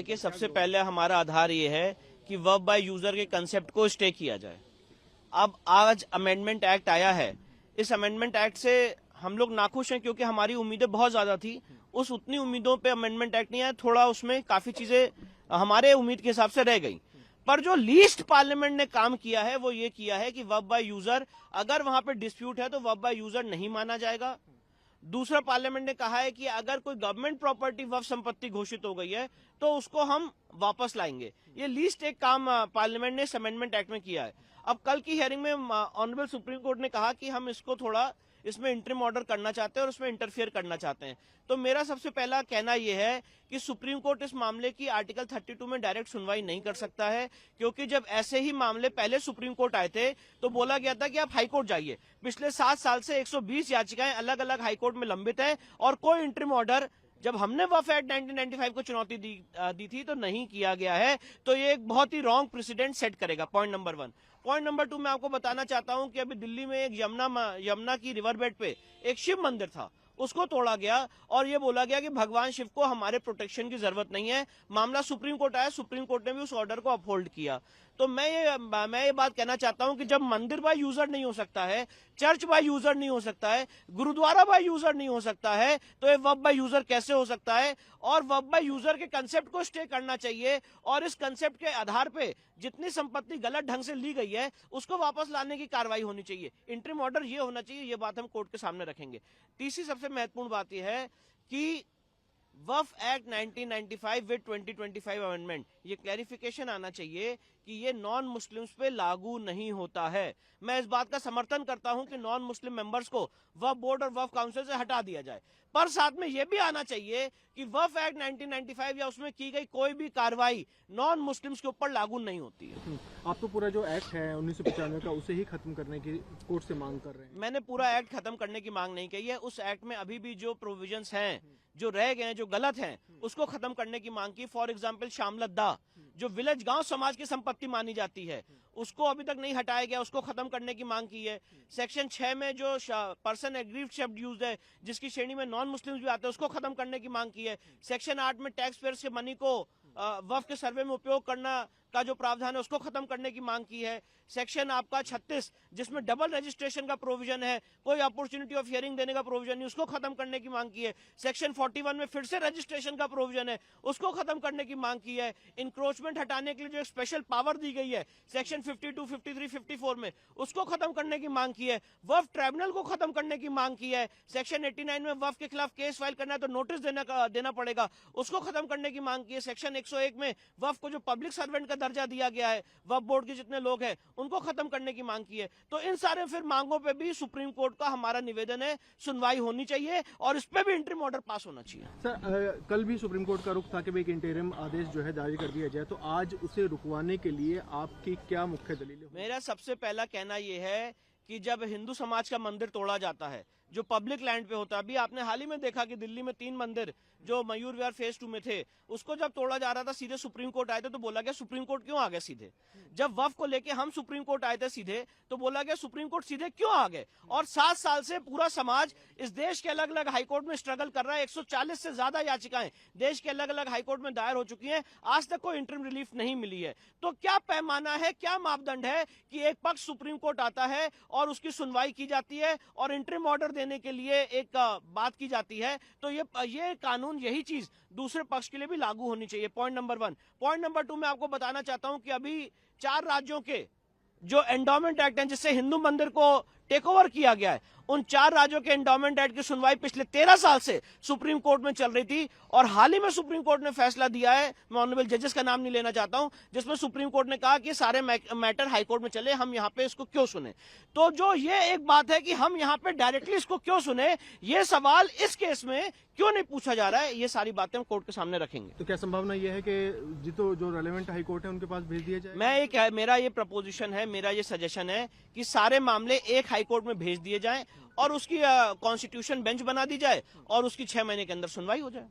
देखिए, सबसे पहले हमारा आधार ये है कि वर्ब बाय यूजर के कंसेप्ट को स्टे किया जाए। अब आज अमेंडमेंट एक्ट आया है, इस अमेंडमेंट एक्ट से हम लोग नाखुश हैं क्योंकि हमारी उम्मीदें बहुत ज्यादा थी। उस उतनी उम्मीदों पे अमेंडमेंट एक्ट नहीं आया, थोड़ा उसमें काफी चीजें हमारे उम्मीद के हिसाब से रह गई। पर जो लीस्ट पार्लियामेंट ने काम किया है वो ये किया है कि वर्ब बाय यूजर, अगर वहां पे डिस्प्यूट है तो वर्ब बाय यूजर नहीं माना जाएगा। दूसरा, पार्लियामेंट ने कहा है कि अगर कोई गवर्नमेंट प्रॉपर्टी वक्फ संपत्ति घोषित हो गई है तो उसको हम वापस लाएंगे। ये लीस्ट एक काम पार्लियामेंट ने इस अमेंडमेंट एक्ट में किया है। अब कल की हियरिंग में ऑनरेबल सुप्रीम कोर्ट ने कहा कि हम इसको थोड़ा इसमें इंटरिम ऑर्डर करना चाहते हैं और उसमें इंटरफेयर करना चाहते हैं। तो मेरा सबसे पहला कहना यह है कि सुप्रीम कोर्ट इस मामले की आर्टिकल 32 में डायरेक्ट सुनवाई नहीं कर सकता है, क्योंकि जब ऐसे ही मामले पहले सुप्रीम कोर्ट आए थे तो बोला गया था कि आप हाईकोर्ट जाइए। पिछले 7 साल से 120 याचिकाएं अलग अलग हाईकोर्ट में लंबित हैं और कोई इंटरिम ऑर्डर, जब हमने वक्फ एक्ट 1995 को चुनौती दी थी तो नहीं किया गया है। तो ये एक बहुत ही रॉन्ग प्रेसिडेंट सेट करेगा। Point number 1। पॉइंट नंबर 2, मैं आपको बताना चाहता हूं कि अभी दिल्ली में एक यमुना की रिवर बेड पे एक शिव मंदिर था, उसको तोड़ा गया और ये बोला गया कि भगवान शिव को हमारे प्रोटेक्शन की जरूरत नहीं है। मामला सुप्रीम कोर्ट आया, सुप्रीम कोर्ट ने भी उस ऑर्डर को अपहोल्ड किया। तो मैं ये बात कहना चाहता हूं कि जब मंदिर बाय यूजर नहीं हो सकता है, चर्च बाय यूजर नहीं हो सकता है, गुरुद्वारा बाय यूजर नहीं हो सकता है, तो ये वर्ब बाय यूजर कैसे हो सकता है? और वर्ब बाय यूजर के कंसेप्ट को स्टे करना चाहिए और इस कंसेप्ट के आधार पे जितनी संपत्ति गलत ढंग से ली गई है उसको वापस लाने की कार्रवाई होनी चाहिए। इंटरिम ऑर्डर ये होना चाहिए, ये बात हम कोर्ट के सामने रखेंगे। तीसरी सबसे महत्वपूर्ण बात यह है कि वक्फ एक्ट 1995 विद 2025 अमेंडमेंट, ये क्लैरिफिकेशन आना चाहिए कि ये नॉन मुस्लिम्स पे लागू नहीं होता है। मैं इस बात का समर्थन करता हूं कि नॉन मुस्लिम मेंबर्स को वक्फ बोर्ड और वक्फ काउंसिल से हटा दिया जाए, पर साथ में यह भी आना चाहिए कि वक्फ एक्ट 1995 या उसमें की गई कोई भी कार्रवाई नॉन मुस्लिम्स के ऊपर लागू नहीं होती है। आप तो पूरा जो एक्ट है 1995 का उसे ही खत्म करने की कोर्ट से मांग कर रहे हैं। मैंने पूरा एक्ट खत्म करने की मांग नहीं की है। उस एक्ट में अभी भी जो प्रोविजंस हैं, जो रह गए हैं, जो गलत हैं, उसको खत्म करने की मांग की। फॉर एग्जाम्पल शामलद्दा, जो विलेज गांव समाज की संपत्ति मानी जाती है, उसको अभी तक नहीं हटाया गया, उसको खत्म करने की मांग की है। सेक्शन 6 में जो पर्सन एग्रीव्ड शब्द यूज है, जिसकी श्रेणी में नॉन मुस्लिम्स भी आते हैं, उसको खत्म करने की मांग की है। सेक्शन 8 में टैक्स पेयर्स के मनी को वक्फ के सर्वे में उपयोग करना का जो प्रावधान है उसको खत्म करने की मांग की है। सेक्शन आपका 36, जिसमें डबल रजिस्ट्रेशन का प्रोविजन है, कोई अपॉर्चुनिटी ऑफ हियरिंग देने का प्रोविजन नहीं, उसको खत्म करने की मांग की है। सेक्शन 41 में फिर से रजिस्ट्रेशन का प्रोविजन है, उसको खत्म करने की मांग की है। इंक्रोचमेंट हटाने के लिए जो एक स्पेशल पावर दी गई है सेक्शन 52, 53, 54 में, उसको खत्म करने की मांग की है। वक्फ ट्राइब्यूनल को खत्म करने की मांग की है। सेक्शन 89 में वक्फ के खिलाफ केस फाइल करना है तो नोटिस देना पड़ेगा, उसको खत्म करने की मांग की है। सेक्शन 101 में वक्फ को जो पब्लिक सर्वेंट का दर्जा दिया गया है, वक्फ बोर्ड के जितने लोग हैं, उनको खत्म करने की मांग की है। तो इन सारे फिर मांगों पे भी सुप्रीम कोर्ट का हमारा निवेदन है, सुनवाई होनी चाहिए और इस पे भी इंटरिम ऑर्डर पास होना चाहिए। सर, कल भी सुप्रीम कोर्ट का रुख था कि एक इंटरिम आदेश जो है जारी कर दिया जाए, तो आज उसे रुकवाने के लिए आपकी क्या मुख्य दलील है? मेरा सबसे पहला कहना यह है कि जब हिंदू समाज का मंदिर तोड़ा जाता है, जो पब्लिक लैंड पे होता है, अभी आपने हाल ही में देखा कि दिल्ली में 3 मंदिर जो मयूर विहार फेज 2 में थे, उसको जब तोड़ा जा रहा था सीधे सुप्रीम कोर्ट आए थे तो बोला गया सुप्रीम कोर्ट क्यों आ गए सीधे। जब वक्फ को लेके हम सुप्रीम कोर्ट आए थे सीधे तो बोला गया सुप्रीम कोर्ट सीधे क्यों आ गए। और 7 साल से पूरा समाज इस देश के अलग अलग हाईकोर्ट में स्ट्रगल कर रहा है। 140 से ज्यादा याचिकाएं देश के अलग अलग हाईकोर्ट में दायर हो चुकी हैं, आज तक कोई इंटरिम रिलीफ नहीं मिली है। तो क्या पैमाना है, क्या मापदंड है कि एक पक्ष सुप्रीम कोर्ट आता है और उसकी सुनवाई की जाती है और इंटरिम ऑर्डर देने के लिए एक बात की जाती है, तो ये कानून, यही चीज दूसरे पक्ष के लिए भी लागू होनी चाहिए। Point number 1। पॉइंट नंबर 2, मैं आपको बताना चाहता हूं कि अभी 4 राज्यों के जो एंडोमेंट एक्ट हैं, जिससे हिंदू मंदिर को टेक ओवर किया गया है, उन 4 राज्यों के एंडोमेंट एक्ट की सुनवाई पिछले 13 साल से सुप्रीम कोर्ट में चल रही थी और हाल ही में सुप्रीम कोर्ट ने फैसला दिया है, मैं ऑनरेबल जजेस का नाम नहीं लेना चाहता हूं, जिसमें सुप्रीम कोर्ट ने कहा कि सारे मैटर हाईकोर्ट में चले, हम यहां पे इसको क्यों सुने। तो जो ये एक बात है कि हम यहां पे डायरेक्टली इसको क्यों सुने, ये सवाल इस केस में क्यों नहीं पूछा जा रहा है, ये सारी बातें हम कोर्ट के सामने रखेंगे। तो क्या संभावना यह है कि जो रेलेवेंट हाई कोर्ट है उनके पास भेज दिया जाए? मेरा ये प्रपोजिशन है, मेरा ये सजेशन है कि सारे मामले एक हाई कोर्ट में भेज दिए जाएं और उसकी कॉन्स्टिट्यूशन बेंच बना दी जाए और उसकी 6 महीने के अंदर सुनवाई हो जाए।